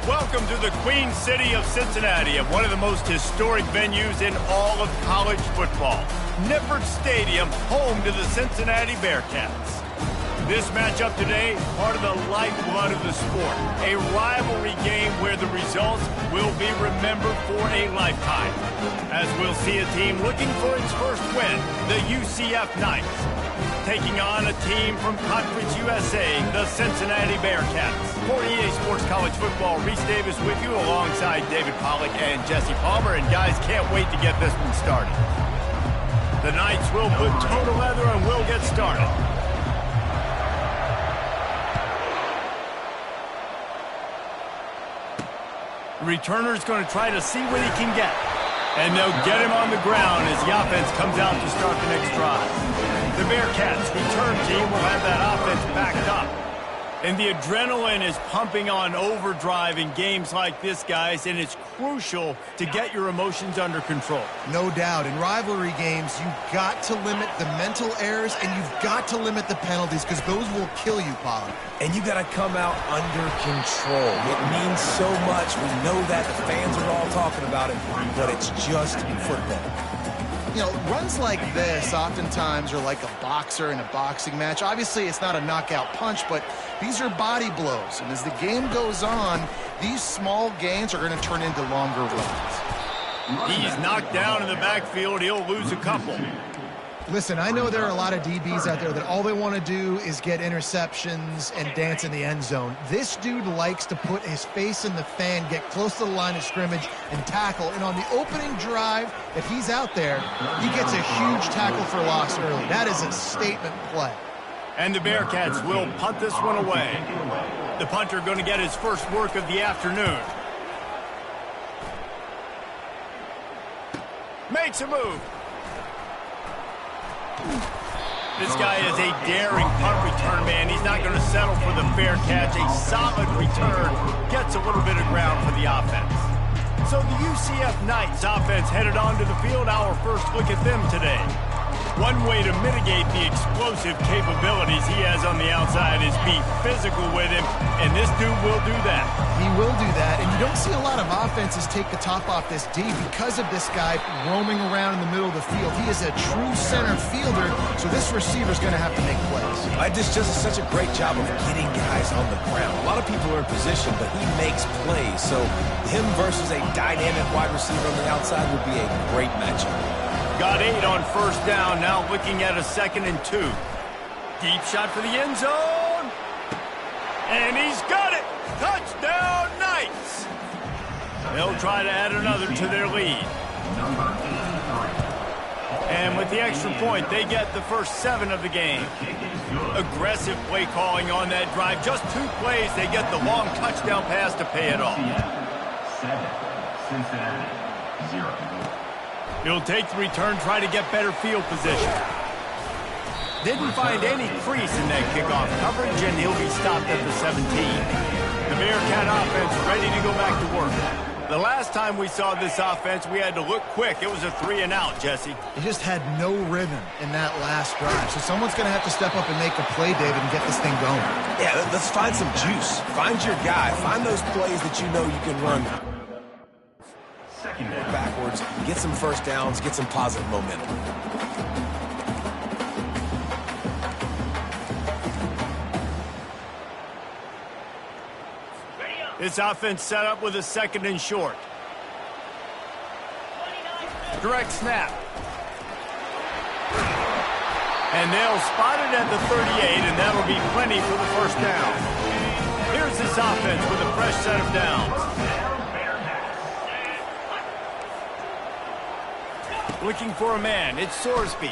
Welcome to the Queen City of Cincinnati, and one of the most historic venues in all of college football. Nippert Stadium, home to the Cincinnati Bearcats. This matchup today, part of the lifeblood of the sport. A rivalry game where the results will be remembered for a lifetime. As we'll see a team looking for its first win, the UCF Knights, taking on a team from Conference USA, the Cincinnati Bearcats. For EA Sports College Football, Reese Davis with you alongside David Pollack and Jesse Palmer. And guys, can't wait to get this one started. The Knights will put toe to leather and will get started. The returner's going to try to see what he can get. And they'll get him on the ground as the offense comes out to start the next drive. The Bearcats return team will have that offense backed up. And the adrenaline is pumping on overdrive in games like this, guys, and it's crucial to get your emotions under control. No doubt. In rivalry games, you've got to limit the mental errors and you've got to limit the penalties because those will kill you, Pollard. And you got to come out under control. It means so much. We know that. The fans are all talking about it, but it's just football. You know, runs like this oftentimes are like a boxer in a boxing match. Obviously, it's not a knockout punch, but these are body blows. And as the game goes on, these small gains are going to turn into longer runs. He's knocked down in the backfield. He'll lose a couple. Listen, I know there are a lot of DBs out there that all they want to do is get interceptions and dance in the end zone. This dude likes to put his face in the fan, get close to the line of scrimmage, and tackle. And on the opening drive, if he's out there, he gets a huge tackle for loss early. That is a statement play. And the Bearcats will punt this one away. The punter going to get his first work of the afternoon. Makes a move. This guy is a daring punt return man. He's not going to settle for the fair catch. A solid return gets a little bit of ground for the offense. So the UCF Knights offense headed onto the field. Our first look at them today. One way to mitigate the explosive capabilities he has on the outside is be physical with him, and this dude will do that. He will do that, and you don't see a lot of offenses take the top off this D because of this guy roaming around in the middle of the field. He is a true center fielder, so this receiver's going to have to make plays. This just is such a great job of getting guys on the ground. A lot of people are in position, but he makes plays, so him versus a dynamic wide receiver on the outside would be a great matchup. Got 8 on first down, now looking at a 2nd and 2. Deep shot for the end zone. And he's got it. Touchdown, Knights. They'll try to add another to their lead. And with the extra point, they get the first 7 of the game. Aggressive play calling on that drive. Just 2 plays, they get the long touchdown pass to pay it off. 7, Cincinnati, 0. He'll take the return, try to get better field position. Didn't find any crease in that kickoff coverage, and he'll be stopped at the 17. The Bearcat offense ready to go back to work. The last time we saw this offense, we had to look quick. It was a 3 and out, Jesse. He just had no rhythm in that last drive. So someone's going to have to step up and make a play, David, and get this thing going. Yeah, let's find some juice. Find your guy. Find those plays that you know you can run backwards, get some first downs, get some positive momentum. This offense set up with a 2nd and short. Direct snap. And they'll spot it at the 38, and that'll be plenty for the first down. Here's this offense with a fresh set of downs. Looking for a man, it's Sorsby.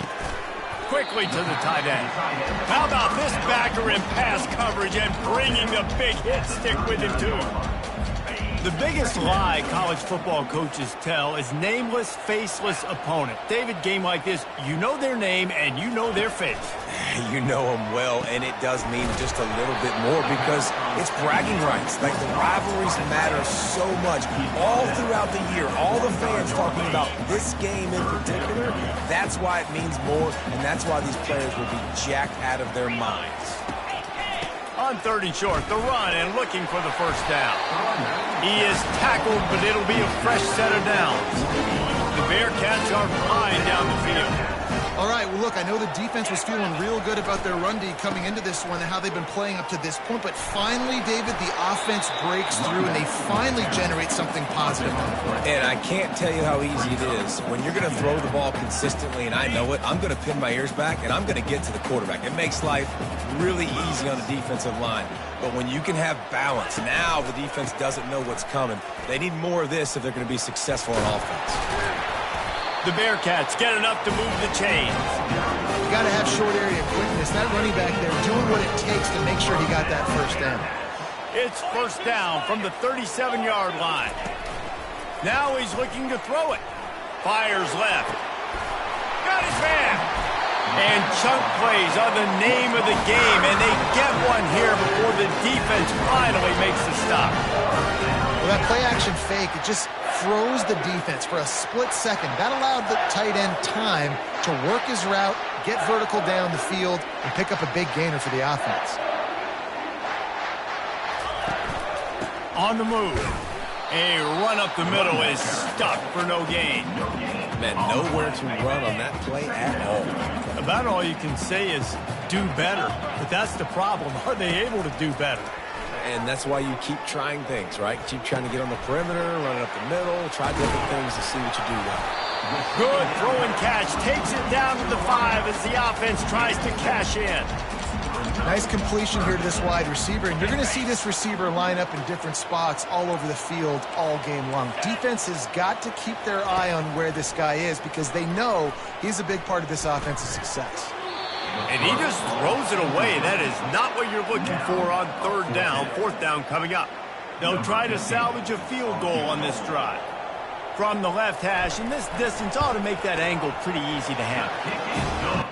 Quickly to the tight end. How about this backer in pass coverage and bringing the big hit stick with him too? The biggest lie college football coaches tell is nameless, faceless opponent. David, game like this, you know their name and you know their face. You know them well, and it does mean just a little bit more because it's bragging rights. Like, the rivalries matter so much. All throughout the year, all the fans talking about this game in particular, that's why it means more, and that's why these players will be jacked out of their minds. On 3rd and short, the run and looking for the first down. He is tackled, but it'll be a fresh set of downs. The Bearcats are flying down the field. All right, well, look, I know the defense was feeling real good about their run D coming into this one and how they've been playing up to this point, but finally, David, the offense breaks through and they finally generate something positive on the play. And I can't tell you how easy it is. When you're going to throw the ball consistently, and I know it, I'm going to pin my ears back, and I'm going to get to the quarterback. It makes life really easy on the defensive line. But when you can have balance, now the defense doesn't know what's coming. They need more of this if they're going to be successful on offense. The Bearcats get enough to move the chains. You got to have short area quickness. That running back there doing what it takes to make sure he got that first down. It's first down from the 37-yard line. Now he's looking to throw it. Fires left. Got his man. And chunk plays are the name of the game, and they get one here before the defense finally makes the stop. Well, that play-action fake, it just froze the defense for a split second. That allowed the tight end time to work his route, get vertical down the field, and pick up a big gainer for the offense. On the move. A run up the middle is stuck for no gain. Man, nowhere to run on that play at all. About all you can say is do better. But that's the problem. Are they able to do better? And that's why you keep trying things, right? Keep trying to get on the perimeter, run it up the middle, try different things to see what you do well. Good throw and catch. Takes it down to the 5 as the offense tries to cash in. Nice completion here to this wide receiver, and you're going to see this receiver line up in different spots all over the field all game long. Defense has got to keep their eye on where this guy is because they know he's a big part of this offense's success. And he just throws it away. That is not what you're looking for on 3rd down. 4th down coming up. They'll try to salvage a field goal on this drive. From the left hash, and this distance ought to make that angle pretty easy to handle.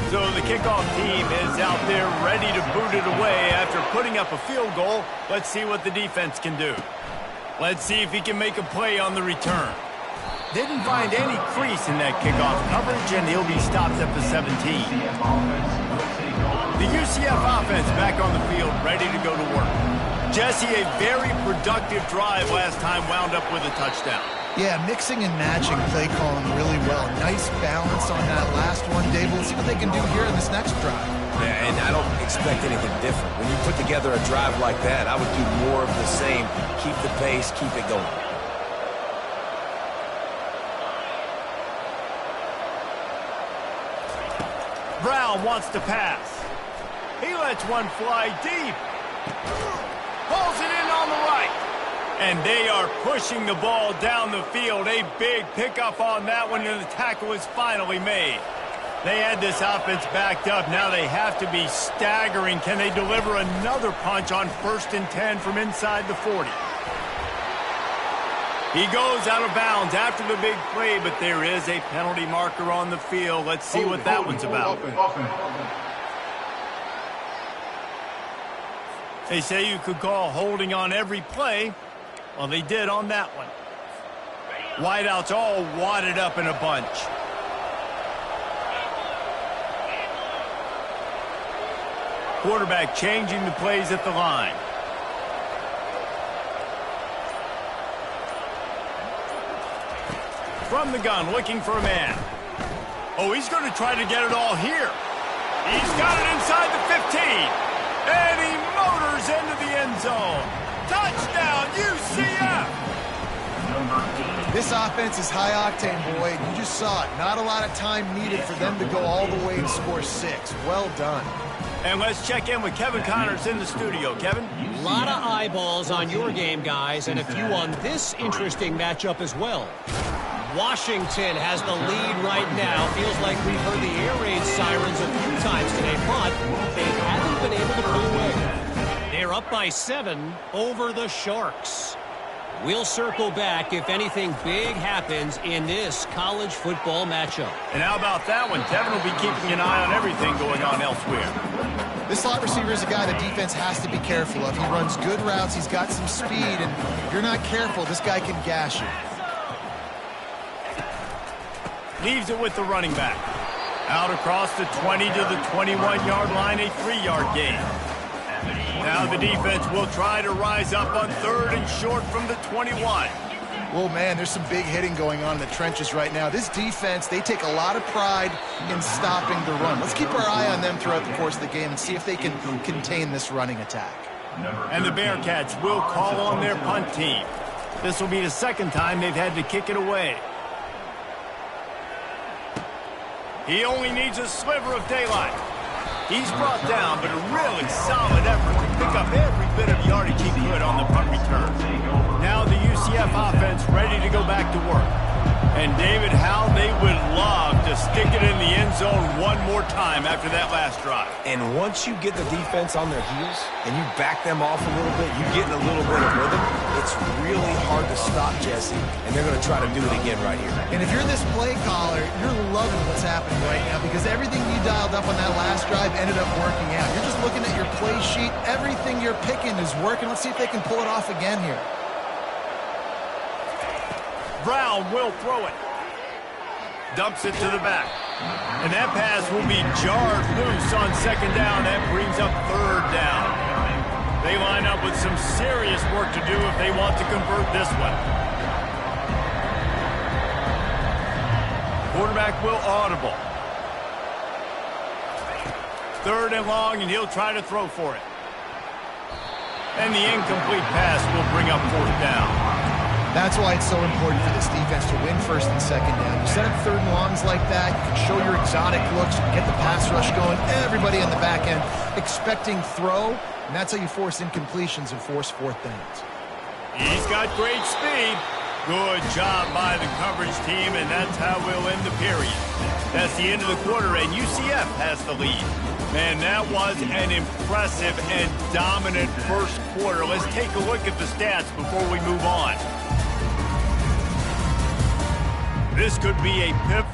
So the kickoff team is out there ready to boot it away after putting up a field goal. Let's see what the defense can do. Let's see if he can make a play on the return. Didn't find any crease in that kickoff coverage, and he'll be stopped at the 17. The UCF offense back on the field, ready to go to work. Jesse, a very productive drive last time, wound up with a touchdown. Yeah, mixing and matching play calling really well. Nice balance on that last one, Dave. We'll see what they can do here in this next drive. Yeah, and I don't expect anything different. When you put together a drive like that, I would do more of the same. Keep the pace, keep it going. Brown wants to pass. He lets one fly deep. Pulls it in on the right. And they are pushing the ball down the field. A big pickup on that one, and the tackle is finally made. They had this offense backed up. Now they have to be staggering. Can they deliver another punch on 1st and 10 from inside the 40? He goes out of bounds after the big play, but there is a penalty marker on the field. Let's see what that one's about. They say you could call holding on every play. Well, they did on that one. Wideouts all wadded up in a bunch. Quarterback changing the plays at the line. From the gun, looking for a man. Oh, he's going to try to get it all here. He's got it inside the 15. And he motors into the end zone. Touchdown, UCF! This offense is high octane, Boyd. You just saw it. Not a lot of time needed for them to go all the way and score 6. Well done. And let's check in with Kevin Connors in the studio. Kevin? A lot of eyeballs on your game, guys, and a few on this interesting matchup as well. Washington has the lead right now. Feels like we've heard the air raid sirens a few times today, but they haven't been able to pull away. They're up by 7 over the Sharks. We'll circle back if anything big happens in this college football matchup. And how about that one? Kevin will be keeping an eye on everything going on elsewhere. This slot receiver is a guy the defense has to be careful of. He runs good routes. He's got some speed, and if you're not careful, this guy can gash you. Leaves it with the running back. Out across the 20 to the 21-yard line, a 3-yard gain. Now the defense will try to rise up on 3rd and short from the 21. Well, man, there's some big hitting going on in the trenches right now. This defense, they take a lot of pride in stopping the run. Let's keep our eye on them throughout the course of the game and see if they can contain this running attack. And the Bearcats will call on their punt team. This will be the second time they've had to kick it away. He only needs a sliver of daylight. He's brought down, but a really solid effort to pick up every bit of yardage he could on the punt return. Now the UCF offense ready to go back to work. And David, how they would love to stick it in the end zone one more time after that last drive. And once you get the defense on their heels and you back them off a little bit, you get in a little bit of rhythm, it's really hard to stop Jesse, and they're going to try to do it again right here. And if you're this play caller, you're loving what's happening right now because everything you dialed up on that last drive ended up working out. You're just looking at your play sheet. Everything you're picking is working. Let's see if they can pull it off again here. Brown will throw it. Dumps it to the back. And that pass will be jarred loose on 2nd down. That brings up 3rd down. They line up with some serious work to do if they want to convert this one. Quarterback will audible. 3rd and long, and he'll try to throw for it. And the incomplete pass will bring up 4th down. That's why it's so important for this defense to win 1st and 2nd down. You set up 3rd and longs like that, you can show your exotic looks, you can get the pass rush going, everybody on the back end expecting throw, and that's how you force incompletions and force 4th downs. He's got great speed. Good job by the coverage team, and that's how we'll end the period. That's the end of the quarter, and UCF has the lead. Man, that was an impressive and dominant first quarter. Let's take a look at the stats before we move on. This could be a pivot.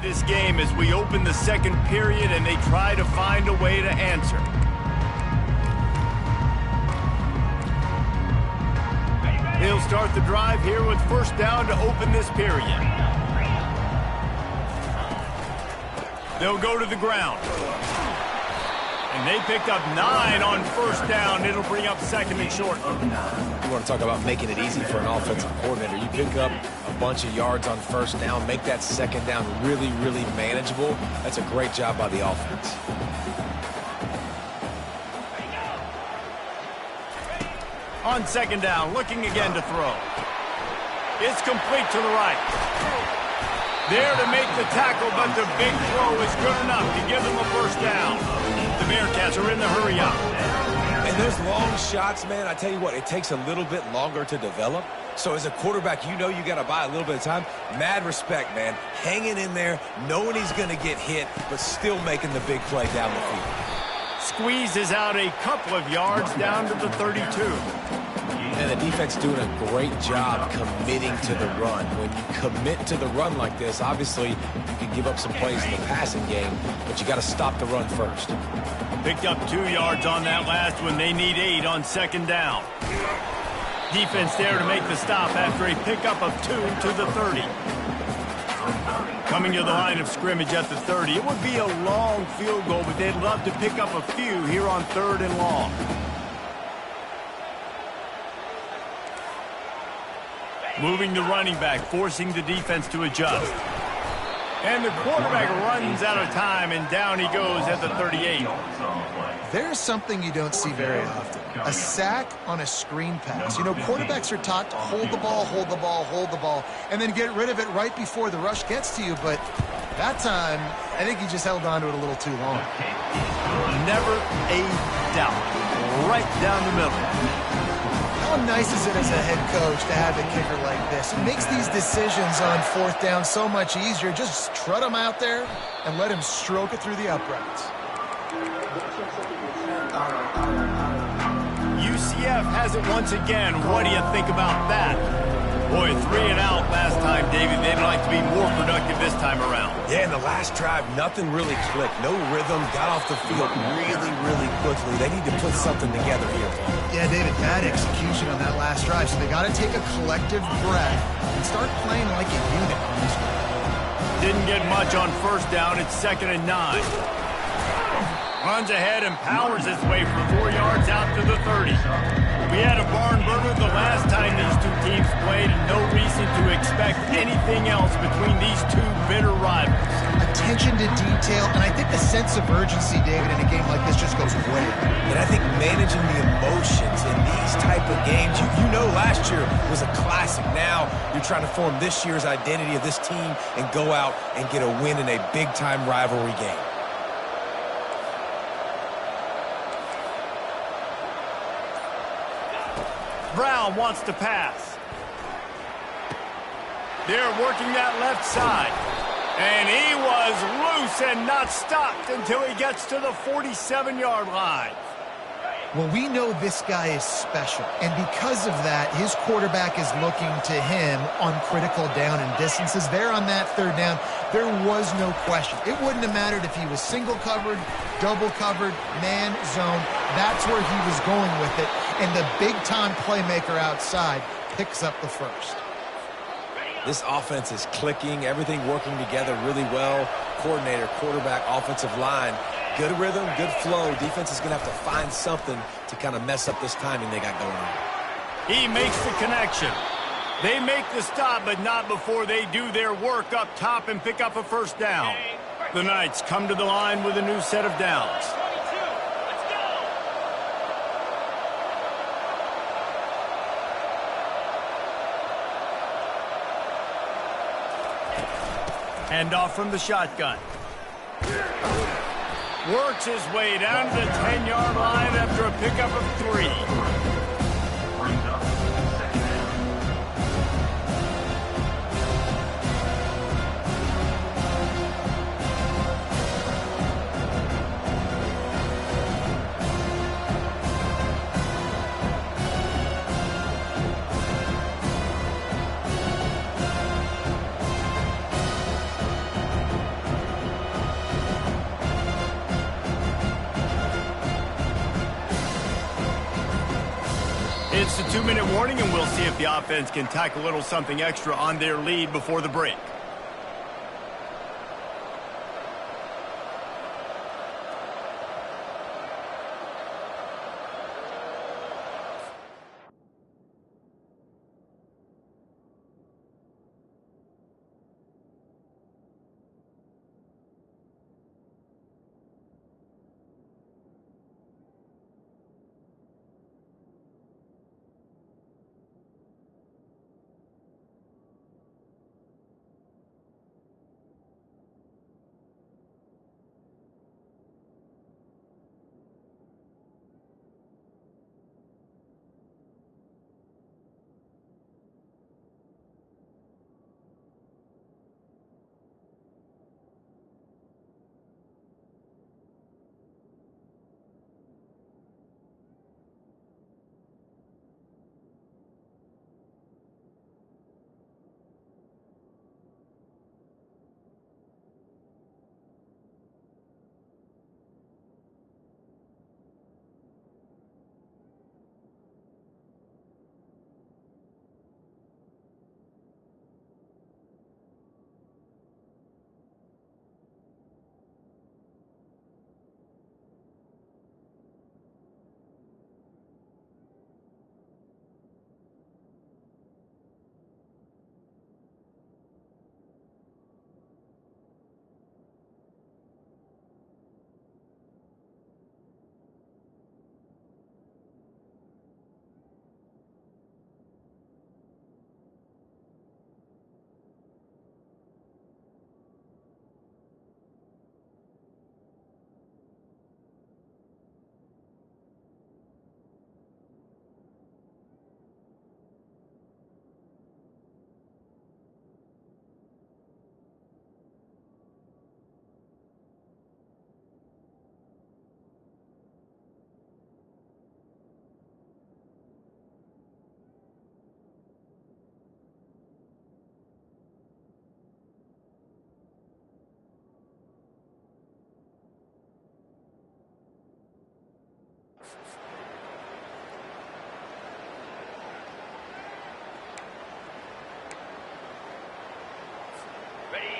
this game as we open the second period and they try to find a way to answer. He'll start the drive here with first down to open this period. They'll go to the ground. And they picked up 9 on first down. It'll bring up second and short. You want to talk about making it easy for an offensive coordinator. You pick up a bunch of yards on first down, make that second down really, really manageable. That's a great job by the offense. On second down, looking again to throw. It's complete to the right. There to make the tackle, but the big throw is good enough to give them a first down. The Bearcats are in the hurry up. And those long shots, man, I tell you what, it takes a little bit longer to develop. So as a quarterback, you know you got to buy a little bit of time. Mad respect, man. Hanging in there, knowing he's going to get hit, but still making the big play down the field. Squeezes out a couple of yards down to the 32. And the defense doing a great job committing to the run. When you commit to the run like this, obviously you can give up some plays in the passing game, but you got to stop the run first. Picked up 2 yards on that last one. They need 8 on second down. Defense there to make the stop after a pickup of 2 to the 30. Coming to the line of scrimmage at the 30. It would be a long field goal, but they'd love to pick up a few here on 3rd and long. Moving the running back, forcing the defense to adjust. And the quarterback runs out of time, and down he goes at the 38. There's something you don't see very often. A sack on a screen pass. You know, quarterbacks are taught to hold the ball, hold the ball, hold the ball, and then get rid of it right before the rush gets to you. But that time, I think he just held on to it a little too long. Never a doubt. Right down the middle. How nice is it as a head coach to have a kicker like this? It makes these decisions on 4th down so much easier. Just trot him out there and let him stroke it through the uprights. UCF has it once again. What do you think about that? Boy, 3 and out last time, David. They'd like to be more productive this time around. Yeah, in the last drive, nothing really clicked. No rhythm, got off the field really, really quickly. They need to put something together here, Paul. Yeah, David, bad execution on that last drive. So they got to take a collective breath and start playing like a unit on this one. Didn't get much on first down. It's 2nd and 9. Runs ahead and powers his way for 4 yards out to the 30. We had a barn burner the last time these two teams played, and no reason to expect anything else between these two bitter rivals. Attention to detail, and I think the sense of urgency, David, in a game like this just goes way up. And I think managing the emotions in these type of games, you know last year was a classic. Now you're trying to form this year's identity of this team and go out and get a win in a big-time rivalry game. Brown wants to pass. They're working that left side. And he was loose and not stopped until he gets to the 47-yard line. Well, we know this guy is special, and because of that, his quarterback is looking to him on critical down and distances. There on that 3rd down, there was no question. It wouldn't have mattered if he was single covered, double covered, man, zone. That's where he was going with it, and the big-time playmaker outside picks up the first. This offense is clicking, everything working together really well. Coordinator, quarterback, offensive line. Good rhythm, good flow. Defense is going to have to find something to kind of mess up this timing they got going on. He makes the connection. They make the stop, but not before they do their work up top and pick up a first down. The Knights come to the line with a new set of downs. Handoff from the shotgun. Works his way down to the 10-yard line after a pickup of 3. Brings up second down. It's the 2-minute warning, and we'll see if the offense can tack a little something extra on their lead before the break.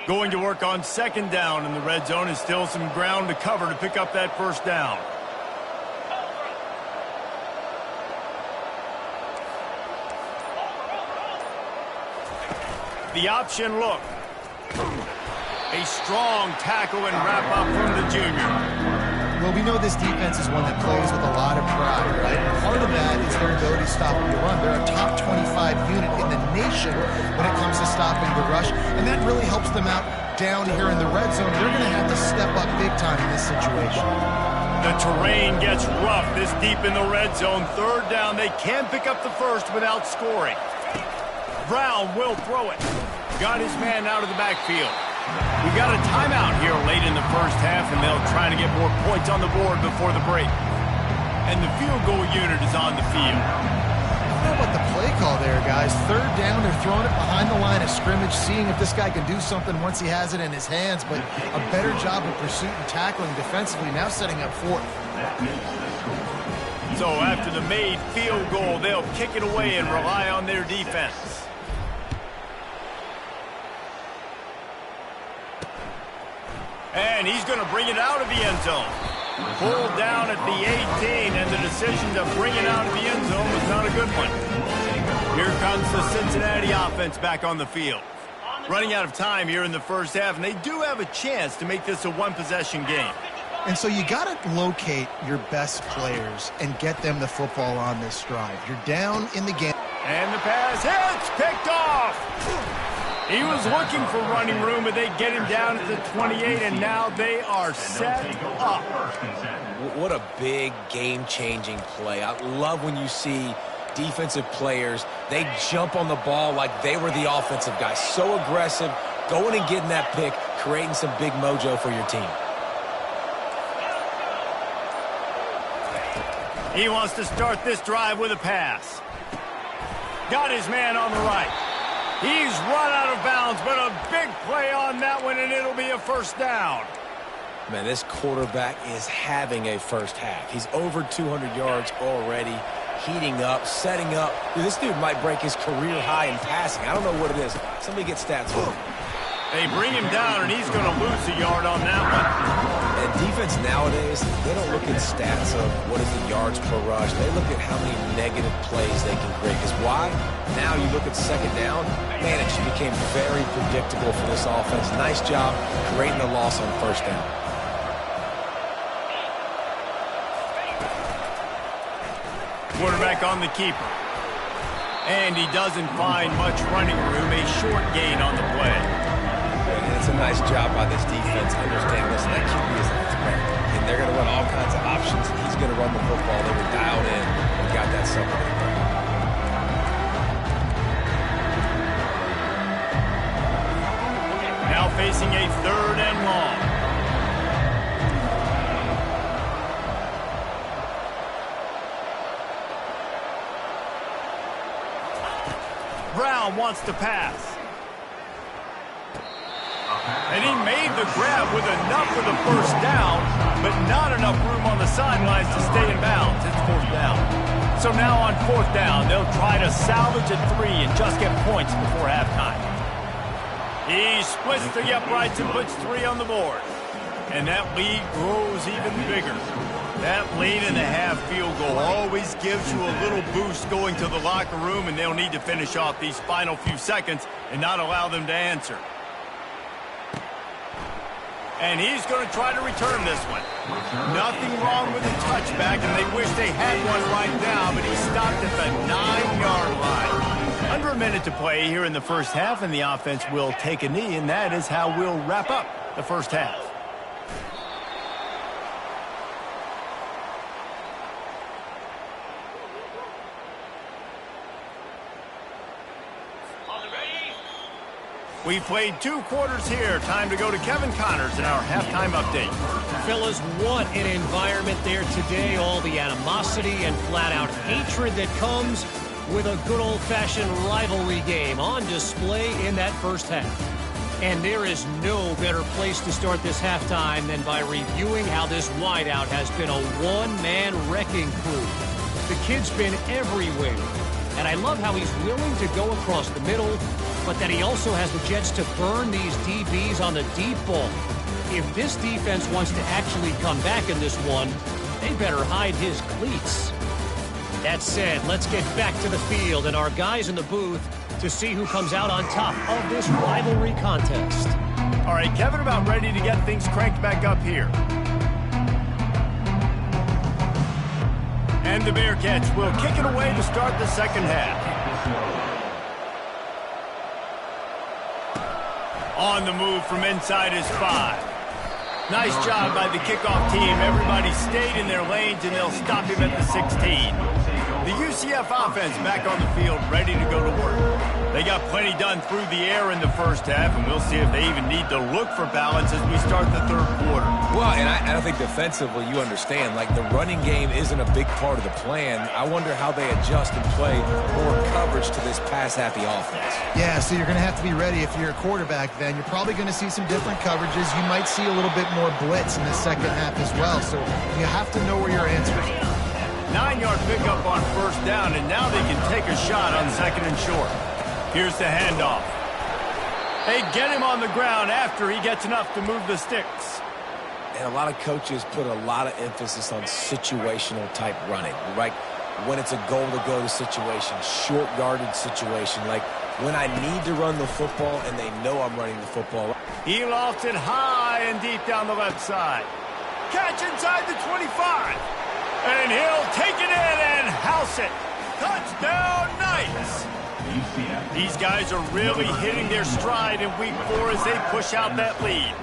Going to work on second down in the red zone, is still some ground to cover to pick up that first down. The option look. A strong tackle and wrap up from the junior. Well, we know this defense is one that plays with a lot of pride, right? Part of that is their ability to stop the run. They're a top 25 unit in the nation when it comes to stopping the rush, and that really helps them out down here in the red zone. They're going to have to step up big time in this situation. The terrain gets rough this deep in the red zone. Third down, they can pick up the first without scoring. Brown will throw it. Got his man out of the backfield. We got a timeout here late in the first half, and they'll try to get more points on the board before the break. And the field goal unit is on the field. I don't know about the play call there, guys. Third down, they're throwing it behind the line of scrimmage, seeing if this guy can do something once he has it in his hands, but a better job of pursuit and tackling defensively, now setting up fourth. So after the made field goal, they'll kick it away and rely on their defense. And he's going to bring it out of the end zone. Pulled down at the 18, and the decision to bring it out of the end zone was not a good one. Here comes the Cincinnati offense back on the field. Running out of time here in the first half, and they do have a chance to make this a one-possession game. And so you got to locate your best players and get them the football on this drive. You're down in the game. And the pass hits, picked off. He was looking for running room, but they get him down at the 28, and now they are set up. What a big game-changing play. I love when you see defensive players, they jump on the ball like they were the offensive guy. So aggressive, going and getting that pick, creating some big mojo for your team. He wants to start this drive with a pass. Got his man on the right. He's run out of bounds, but a big play on that one, and it'll be a first down. Man, this quarterback is having a first half. He's over 200 yards already. heating up, setting up. Dude, this dude might break his career high in passing. I don't know what it is. Somebody get stats for him. They bring him down, and he's going to lose a yard on that one. And defense nowadays, they don't look at stats of what is the yards per rush. They look at how many negative plays they can create. Because why? Now you look at second down, man, it just became very predictable for this offense. Nice job creating the loss on first down. Quarterback on the keeper. And he doesn't find much running room, a short gain on the play. And it's a nice job by this defense. Understand, listen, that QB is a threat. And they're going to run all kinds of options. He's going to run the football. They were dialed in and got that separated. Now facing a 3rd and long. Brown wants to pass. And he made the grab with enough for the first down, but not enough room on the sidelines to stay in bounds. It's 4th down. So now on 4th down, they'll try to salvage a 3 and just get points before halftime. He splits the uprights and puts 3 on the board. And that lead grows even bigger. That late-in-the-half field goal always gives you a little boost going to the locker room, and they'll need to finish off these final few seconds and not allow them to answer. And he's going to try to return this one. Nothing wrong with the touchback, and they wish they had one right now, but he stopped at the 9-yard line. Under a minute to play here in the first half, and the offense will take a knee, and that is how we'll wrap up the first half. We played 2 quarters here. Time to go to Kevin Connors in our halftime update. Fellas, what an environment there today. All the animosity and flat-out hatred that comes with a good old-fashioned rivalry game on display in that first half. And there is no better place to start this halftime than by reviewing how this wideout has been a one-man wrecking crew. The kid's been everywhere. And I love how he's willing to go across the middle, but that he also has the jets to burn these DBs on the deep ball. If this defense wants to actually come back in this one, they better hide his cleats. That said, let's get back to the field and our guys in the booth to see who comes out on top of this rivalry contest. All right, Kevin, about ready to get things cranked back up here. And the Bearcats will kick it away to start the second half. On the move from inside his 5. Nice job by the kickoff team. Everybody stayed in their lanes, and they'll stop him at the 16. The UCF offense back on the field, ready to go to work. They got plenty done through the air in the first half, and we'll see if they even need to look for balance as we start the third quarter. Well, and I think defensively, you understand, like the running game isn't a big part of the plan. I wonder how they adjust and play more coverage to this pass-happy offense. Yeah, so you're going to have to be ready if you're a quarterback then. You're probably going to see some different coverages. You might see a little bit more blitz in the second half as well, so you have to know where your answers are. 9-yard pickup on first down, and now they can take a shot on second and short. Here's the handoff. They get him on the ground after he gets enough to move the sticks. And a lot of coaches put a lot of emphasis on situational type running, right? When it's a goal-to-go situation, short yardage situation, like when I need to run the football and they know I'm running the football. He lofts it high and deep down the left side. Catch inside the 25. And he'll take it in and house it. Touchdown, Knights. These guys are really hitting their stride in week 4 as they push out that lead.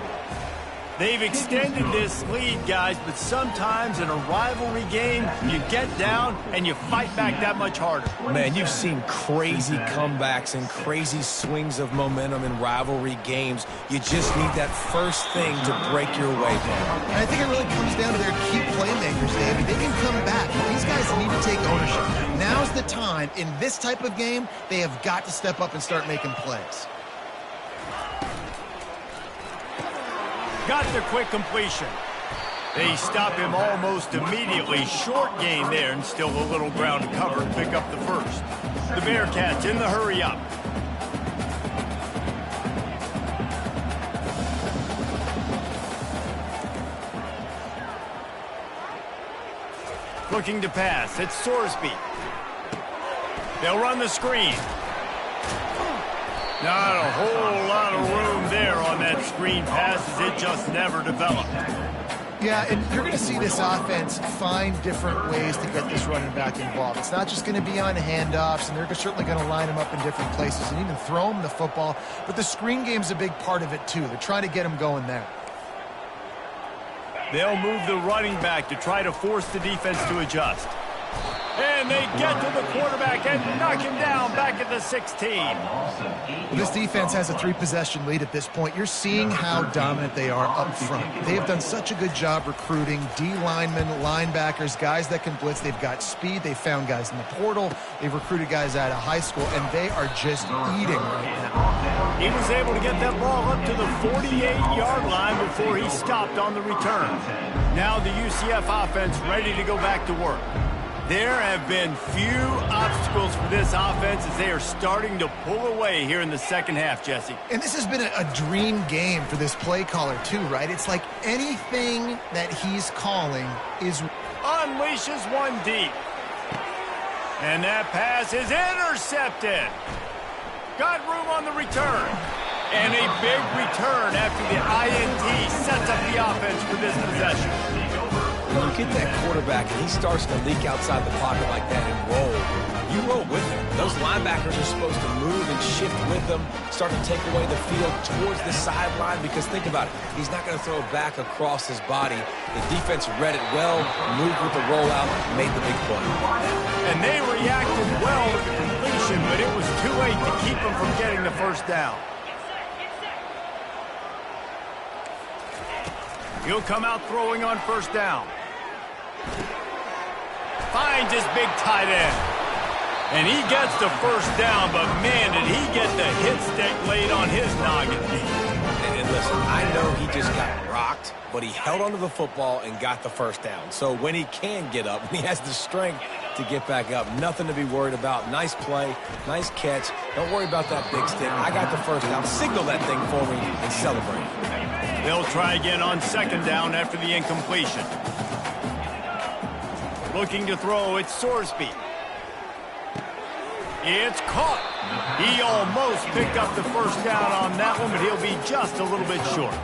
They've extended this lead, guys, but sometimes in a rivalry game, you get down and you fight back that much harder. Man, you've seen crazy comebacks and crazy swings of momentum in rivalry games. You just need that first thing to break your way, man. And I think it really comes down to their key playmakers, David. They can come back, but these guys need to take ownership. Now's the time. In this type of game, they have got to step up and start making plays. Got the quick completion. They stop him almost immediately. Short gain there, and still a little ground to cover to pick up the first. The Bearcats in the hurry up. Looking to pass. It's Sorsby. They'll run the screen. Not a whole lot of room there on that screen pass, as it just never developed. Yeah, and you're going to see this offense find different ways to get this running back involved. It's not just going to be on handoffs, and they're certainly going to line him up in different places and even throw him the football. But the screen game's a big part of it, too. They're trying to get him going there. They'll move the running back to try to force the defense to adjust. And they get to the quarterback and knock him down back at the 16. Well, this defense has a 3-possession lead at this point. You're seeing how dominant they are up front. They have done such a good job recruiting D-linemen, linebackers, guys that can blitz. They've got speed. They've found guys in the portal. They've recruited guys out of high school, and they are just eating right now. He was able to get that ball up to the 48-yard line before he stopped on the return. Now the UCF offense ready to go back to work. There have been few obstacles for this offense as they are starting to pull away here in the second half, Jesse. And this has been a dream game for this play caller, too, right? It's like anything that he's calling is... Unleashes one deep. And that pass is intercepted. Got room on the return. And a big return after the INT sets up the offense for this possession. When you get that quarterback and he starts to leak outside the pocket like that and roll, you roll with him. Those linebackers are supposed to move and shift with them, start to take away the field towards the sideline, because think about it, he's not going to throw it back across his body. The defense read it well, moved with the rollout, made the big play. And they reacted well to the completion, but it was too late to keep them from getting the first down. He'll come out throwing on first down. Finds his big tight end. And he gets the first down, but man, did he get the hit stick laid on his noggin. And listen, I know he just got rocked, but he held onto the football and got the first down. So when he can get up, he has the strength to get back up. Nothing to be worried about. Nice play, nice catch. Don't worry about that big stick. I got the first down. Signal that thing for me and celebrate. They'll try again on second down after the incompletion. Looking to throw, it's Sorsby. It's caught. He almost picked up the first down on that one, but he'll be just a little bit short.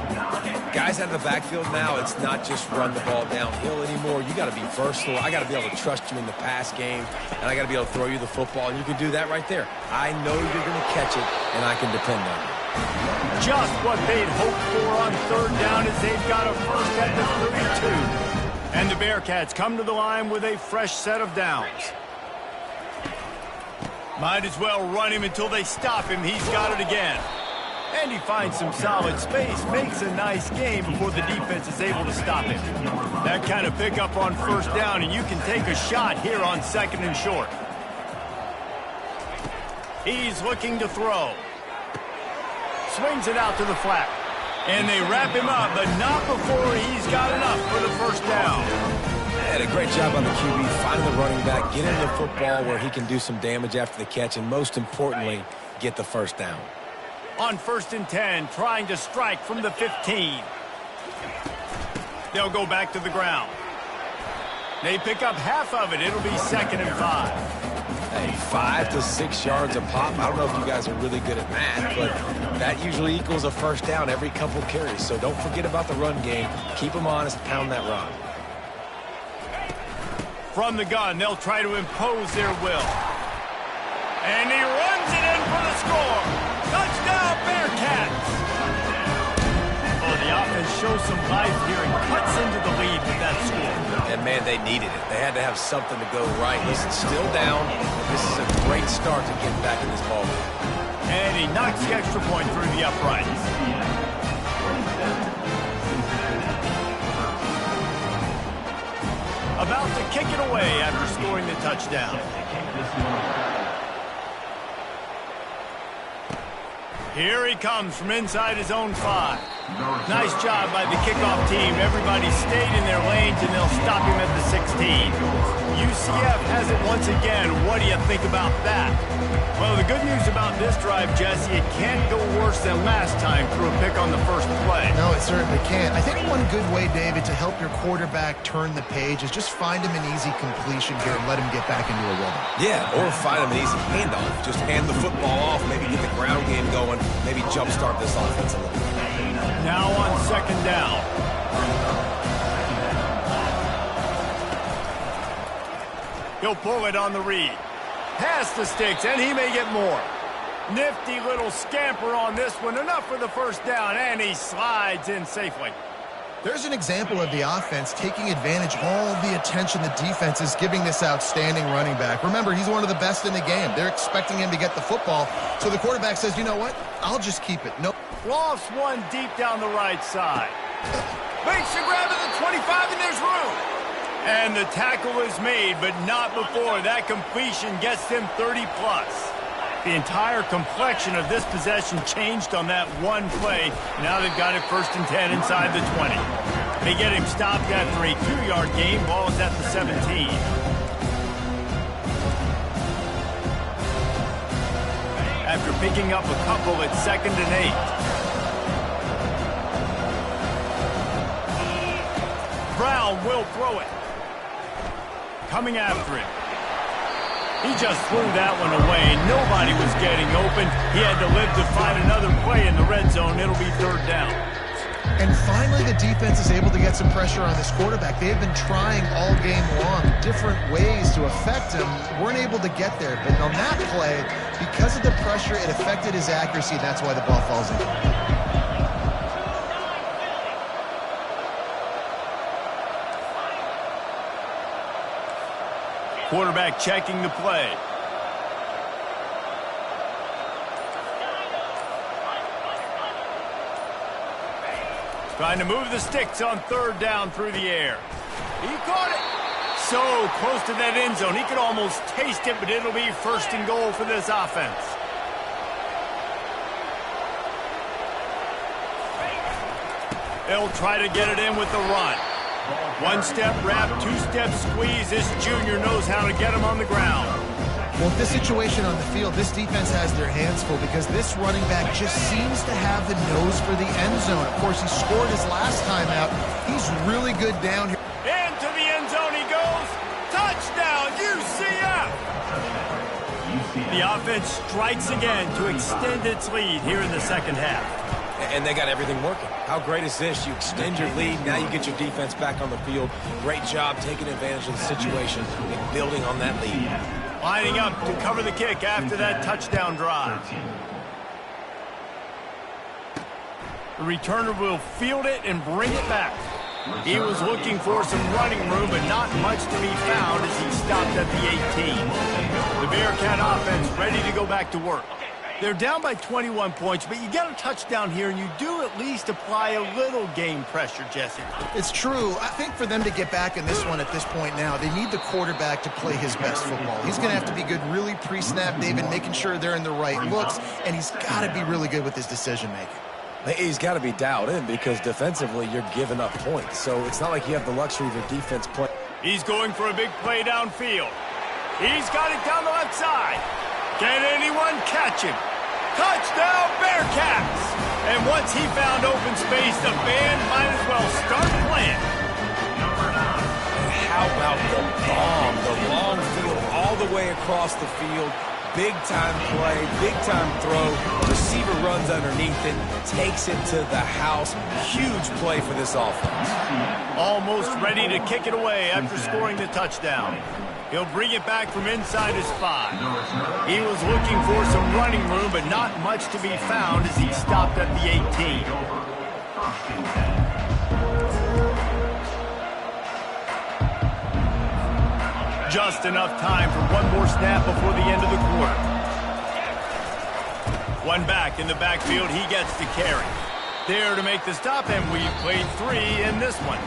Guys out of the backfield now, it's not just run the ball downhill anymore. You got to be versatile. I got to be able to trust you in the pass game, and I got to be able to throw you the football, and you can do that right there. I know you're going to catch it, and I can depend on you. Just what they'd hoped for on third down as they've got a first at the 32. And the Bearcats come to the line with a fresh set of downs. Might as well run him until they stop him. He's got it again. And he finds some solid space, makes a nice game before the defense is able to stop him. That kind of pickup on first down, and you can take a shot here on second and short. He's looking to throw. Swings it out to the flat. And they wrap him up, but not before he's got enough for the first down. Had a great job on the QB, finding the running back, get him the football where he can do some damage after the catch, and most importantly, get the first down. On first and 10, trying to strike from the 15. They'll go back to the ground. They pick up half of it. It'll be second and 5. Hey, 5 to 6 yards a pop. I don't know if you guys are really good at math, but that usually equals a first down every couple carries. So don't forget about the run game. Keep them honest, pound that rock. From the gun, they'll try to impose their will. And he runs it in for the score. Touchdown, Bearcats! Oh, the offense shows some life here and cuts into the lead with that score. And, man, they needed it. They had to have something to go right. Listen, still down. This is a great start to get back in this ballgame. And he knocks the extra point through the uprights. About to kick it away after scoring the touchdown. Here he comes from inside his own 5. Nice job by the kickoff team. Everybody stayed in their lanes, and they'll stop him at the 16. UCF has it once again. What do you think about that? Well, the good news about this drive, Jesse, it can't go worse than last time through a pick on the first play. No, it certainly can't. I think one good way, David, to help your quarterback turn the page is just find him an easy completion here and let him get back into a rhythm. Yeah, or find him an easy handoff. Just hand the football off, maybe get the ground game going, maybe jumpstart this offense a little bit. Now on second down. He'll pull it on the read. Past the sticks, and he may get more. Nifty little scamper on this one. Enough for the first down, and he slides in safely. There's an example of the offense taking advantage of all the attention the defense is giving this outstanding running back. Remember, he's one of the best in the game. They're expecting him to get the football, so the quarterback says, you know what, I'll just keep it. Nope. Lofts one deep down the right side. Makes the grab at the 25, and there's room. And the tackle is made, but not before that completion gets them 30+. The entire complexion of this possession changed on that one play. Now they've got it 1st and 10 inside the 20. They get him stopped after a 2-yard gain. Ball is at the 17. After picking up a couple at 2nd and 8. Brown will throw it. Coming after him. He just threw that one away. Nobody was getting open. He had to live to find another play in the red zone. It'll be 3rd down. And finally, the defense is able to get some pressure on this quarterback. They've been trying all game long different ways to affect him. Weren't able to get there. But on that play, because of the pressure, it affected his accuracy. That's why the ball falls in. Quarterback checking the play. Trying to move the sticks on 3rd down through the air. He caught it. So close to that end zone. He could almost taste it, but it'll be 1st and goal for this offense. They'll try to get it in with the run. 1-step wrap, 2-step squeeze. This junior knows how to get him on the ground. Well, with this situation on the field, this defense has their hands full because this running back just seems to have the nose for the end zone. Of course, he scored his last time out. He's really good down here. Into the end zone he goes. Touchdown, UCF! The offense strikes again to extend its lead here in the 2nd half. And they got everything working. How great is this? You extend your lead, now you get your defense back on the field. Great job taking advantage of the situation and building on that lead. Lining up to cover the kick after that touchdown drive. The returner will field it and bring it back. He was looking for some running room, but not much to be found as he stopped at the 18. The Bearcat offense ready to go back to work. They're down by 21 points, but you get a touchdown here, and you do at least apply a little game pressure, Jesse. It's true. I think for them to get back in this one at this point now, they need the quarterback to play his best football. He's going to have to be good really pre-snap, David, making sure they're in the right looks, and he's got to be really good with his decision-making. He's got to be dialed in because defensively you're giving up points. So it's not like you have the luxury of your defense play. He's going for a big play downfield. He's got it down the left side. Can anyone catch him? Touchdown, Bearcats! And once he found open space, the band might as well start playing. And how about the bomb? The long field all the way across the field. Big-time play, big-time throw. Receiver runs underneath it, takes it to the house. Huge play for this offense. Almost ready to kick it away after scoring the touchdown. He'll bring it back from inside his 5. He was looking for some running room, but not much to be found as he stopped at the 18. Just enough time for one more snap before the end of the quarter. One back in the backfield, he gets the carry. There to make the stop, and we've played 3 in this one.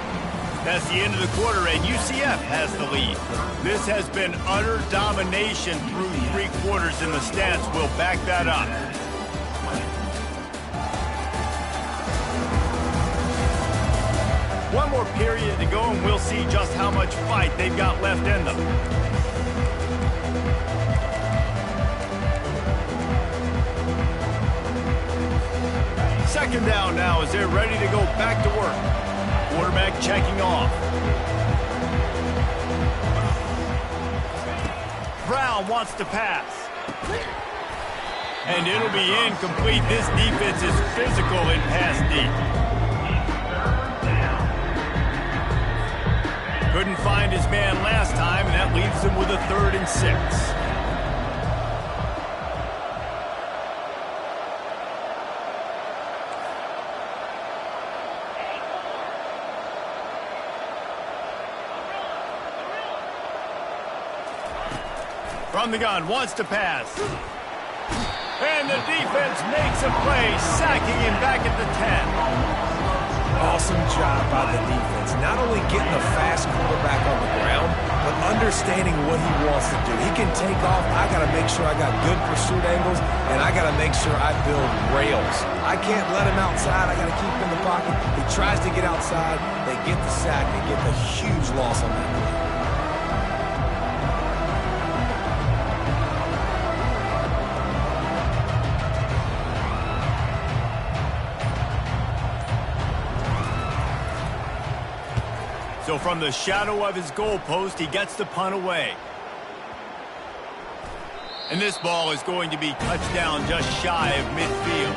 That's the end of the quarter, and UCF has the lead. This has been utter domination through 3 quarters, and the stats will back that up. One more period to go, and we'll see just how much fight they've got left in them. Second down now as they're ready to go back to work. Quarterback checking off. Brown wants to pass. And it'll be incomplete. This defense is physical in pass deep. Couldn't find his man last time, and that leaves him with a 3rd and 6. From the gun, wants to pass. And the defense makes a play, sacking him back at the 10. Awesome job by the defense. Not only getting the fast quarterback on the ground, but understanding what he wants to do. He can take off. I got to make sure I got good pursuit angles, and I got to make sure I build rails. I can't let him outside. I got to keep him in the pocket. He tries to get outside. They get the sack. They get the huge loss on that play. So from the shadow of his goalpost, he gets the punt away. And this ball is going to be touched down just shy of midfield.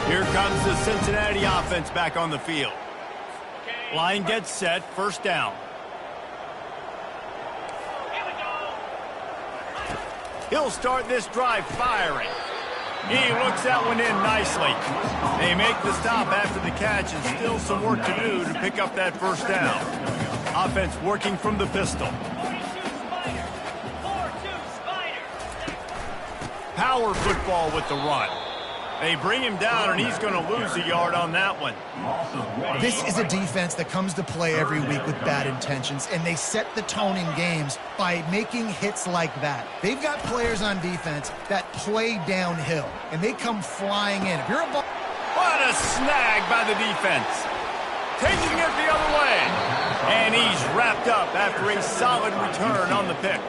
Here comes the Cincinnati offense back on the field. Line gets set, first down. He'll start this drive firing. He looks that one in nicely. They make the stop after the catch, and still some work to do to pick up that first down. Offense working from the pistol. Power football with the run. They bring him down, and he's going to lose a yard on that one. This is a defense that comes to play every week with bad intentions, and they set the tone in games by making hits like that. They've got players on defense that play downhill, and they come flying in. If you're a ball... What a snag by the defense. Taking it the other way. And he's wrapped up after a solid return on the pick.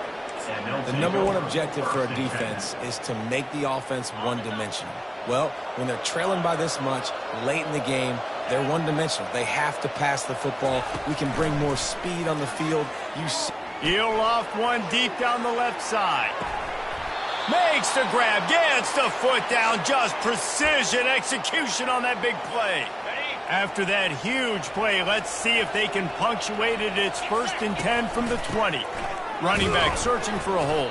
The number one objective for a defense is to make the offense one-dimensional. Well, when they're trailing by this much, late in the game, they're one-dimensional. They have to pass the football. We can bring more speed on the field. He'll loft one deep down the left side. Makes the grab, gets the foot down. Just precision execution on that big play. After that huge play, let's see if they can punctuate it. It's 1st and 10 from the 20. Running back searching for a hole.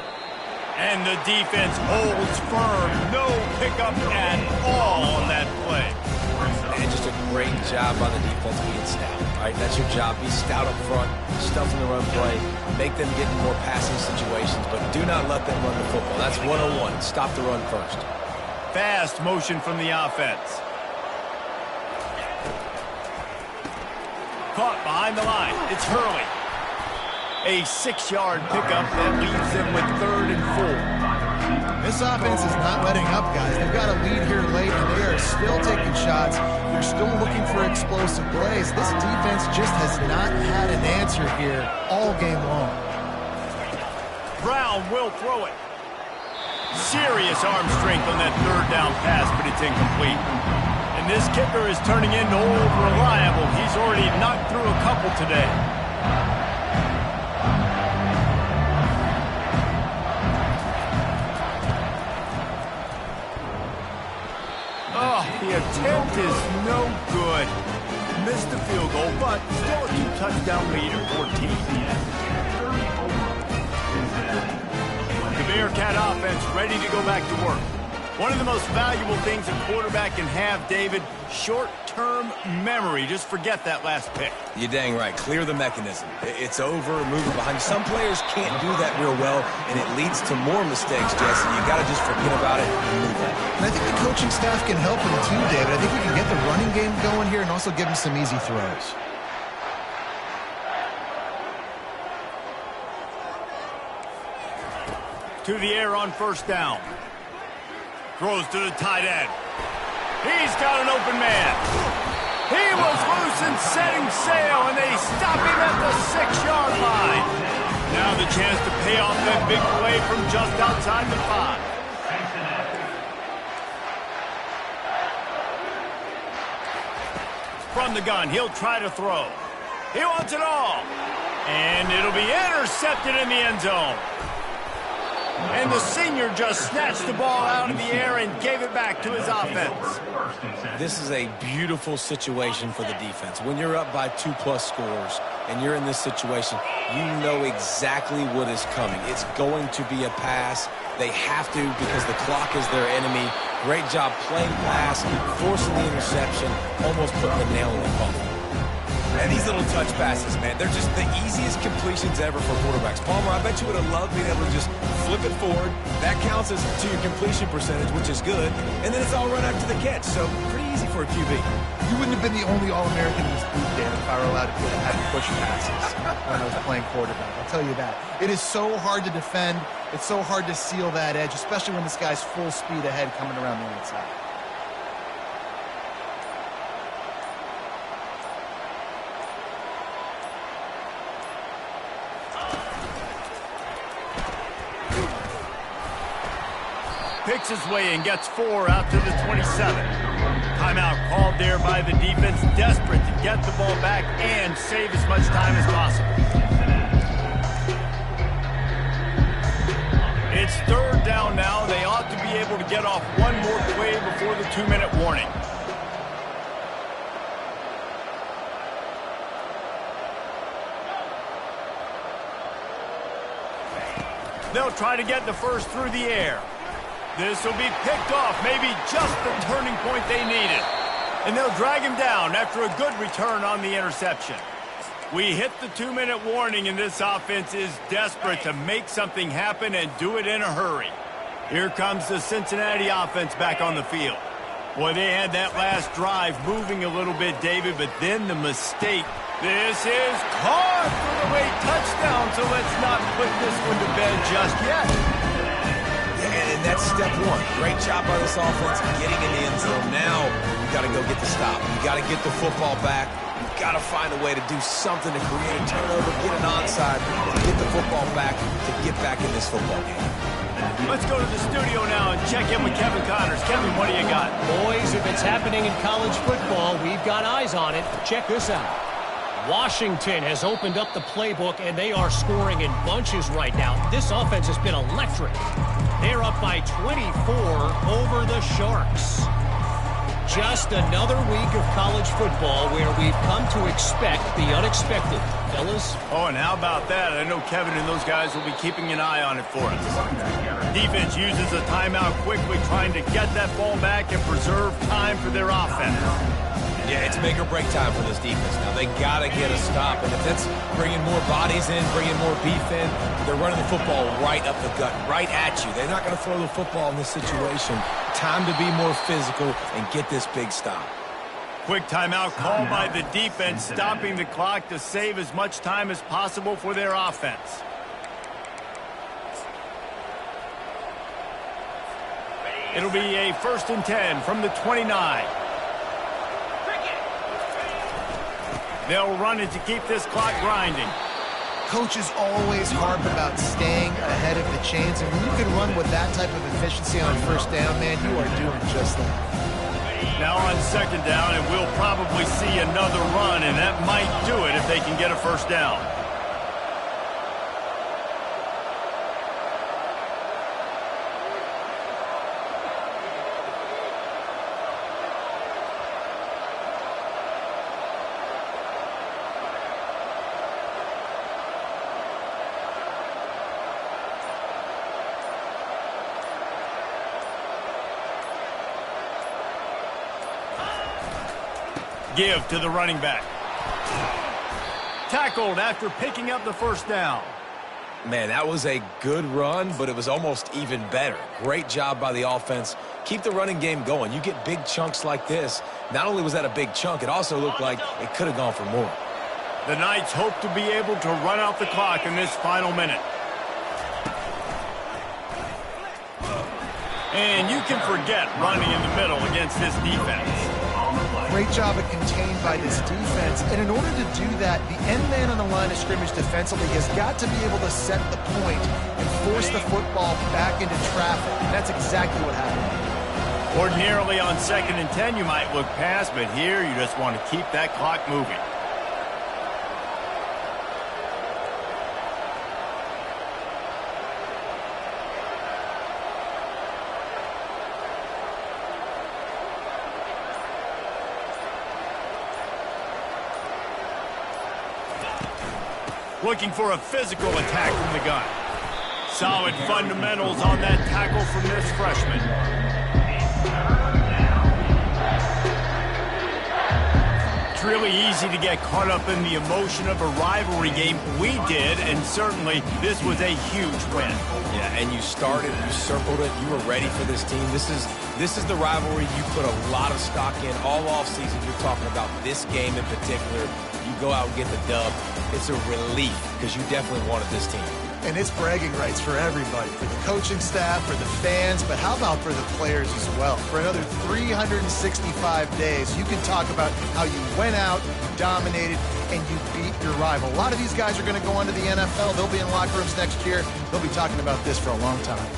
And the defense holds firm. No pickup at all on that play. And just a great job by the defense being stout. All right, that's your job. Be stout up front, stuff in the run play, make them get in more passing situations, but do not let them run the football. That's 101. Stop the run first. Fast motion from the offense. Caught behind the line. It's Hurley. A 6-yard pickup that leaves them with 3rd and 4. This offense is not letting up, guys. They've got a lead here late, and they are still taking shots. They're still looking for explosive plays. This defense just has not had an answer here all game long. Brown will throw it. Serious arm strength on that 3rd down pass, but it's incomplete. And this kicker is turning into old reliable. He's already knocked through a couple today. Oh, the attempt is no good. Missed the field goal, but still a 2-touchdown lead at 14. The Bearcat offense ready to go back to work. One of the most valuable things a quarterback can have, David, short-term memory. Just forget that last pick. You're dang right. Clear the mechanism. It's over, move it behind you. Some players can't do that real well, and it leads to more mistakes, Jesse. You got to just forget about it and move on. And I think the coaching staff can help him too, David. I think we can get the running game going here and also give him some easy throws. To the air on 1st down. Throws to the tight end. He's got an open man. He was loose and setting sail, and they stop him at the 6-yard line. Now the chance to pay off that big play from just outside the 5. From the gun, he'll try to throw. He wants it all. And it'll be intercepted in the end zone. And the senior just snatched the ball out of the air and gave it back to his offense. This is a beautiful situation for the defense. When you're up by 2+ scores and you're in this situation, you know exactly what is coming. It's going to be a pass. They have to because the clock is their enemy. Great job playing pass, forcing the interception, almost putting the nail in the coffin. And these little touch passes, man, they're just the easiest completions ever for quarterbacks. Palmer, I bet you would have loved being able to just flip it forward. That counts as to your completion percentage, which is good. And then it's all run after the catch. So pretty easy for a QB. You wouldn't have been the only All-American in this booth, Dan, if I were allowed to have push passes when I was playing quarterback. I'll tell you that. It is so hard to defend. It's so hard to seal that edge, especially when this guy's full speed ahead coming around the outside. Picks his way and gets 4 out to the 27. Timeout called there by the defense, desperate to get the ball back and save as much time as possible. It's 3rd down now. They ought to be able to get off one more play before the 2-minute warning. They'll try to get the first through the air. This will be picked off, maybe just the turning point they needed. And they'll drag him down after a good return on the interception. We hit the 2-minute warning, and this offense is desperate to make something happen and do it in a hurry. Here comes the Cincinnati offense back on the field. Boy, they had that last drive moving a little bit, David, but then the mistake. This is caught for the late touchdown, so let's not put this one to bed just yet. And that's step 1. Great job by this offense getting in the end zone. Now you got to go get the stop. You got to get the football back. You got to find a way to do something to create a turnover, get an onside, get the football back to get back in this football game. Let's go to the studio now and check in with Kevin Connors. Kevin, what do you got? Boys, if it's happening in college football, we've got eyes on it. Check this out. Washington has opened up the playbook, and they are scoring in bunches right now. This offense has been electric. They're up by 24 over the Sharks. Just another week of college football where we've come to expect the unexpected. Fellas? Oh, and how about that? I know Kevin and those guys will be keeping an eye on it for us. Defense uses a timeout quickly, trying to get that ball back and preserve time for their offense. Yeah, it's make or break time for this defense. Now, they got to get a stop. And if that's bringing more bodies in, bringing more beef in, they're running the football right up the gut, right at you. They're not going to throw the football in this situation. Time to be more physical and get this big stop. Quick timeout called by the defense, stopping the clock to save as much time as possible for their offense. It'll be a 1st and 10 from the 29. They'll run it to keep this clock grinding. Coaches always harp about staying ahead of the chains, and when you can run with that type of efficiency on 1st down, man, you are doing just that. Now on 2nd down, and we'll probably see another run, and that might do it if they can get a 1st down. Give to the running back. Tackled after picking up the 1st down. Man, that was a good run, but it was almost even better. Great job by the offense. Keep the running game going. You get big chunks like this. Not only was that a big chunk, it also looked like it could have gone for more. The Knights hope to be able to run out the clock in this final minute. And you can forget running in the middle against this defense. on the play. Great job of contained by this defense. And in order to do that, the end man on the line of scrimmage defensively has got to be able to set the point and force the football back into traffic. And that's exactly what happened. Ordinarily on 2nd and 10, you might look past, but here you just want to keep that clock moving. Looking for a physical attack from the gun. Solid fundamentals on that tackle from this freshman. It's really easy to get caught up in the emotion of a rivalry game. We did, and certainly this was a huge win. Yeah, and you started, you circled it, you were ready for this team. This is the rivalry you put a lot of stock in all offseason. You're talking about this game in particular. You go out and get the dub. It's a relief because you definitely wanted this team. And it's bragging rights for everybody, for the coaching staff, for the fans, but how about for the players as well? For another 365 days, you can talk about how you went out, you dominated, and you beat your rival. A lot of these guys are going to go on to the NFL. They'll be in locker rooms next year. They'll be talking about this for a long time.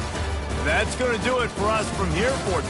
That's going to do it for us from here for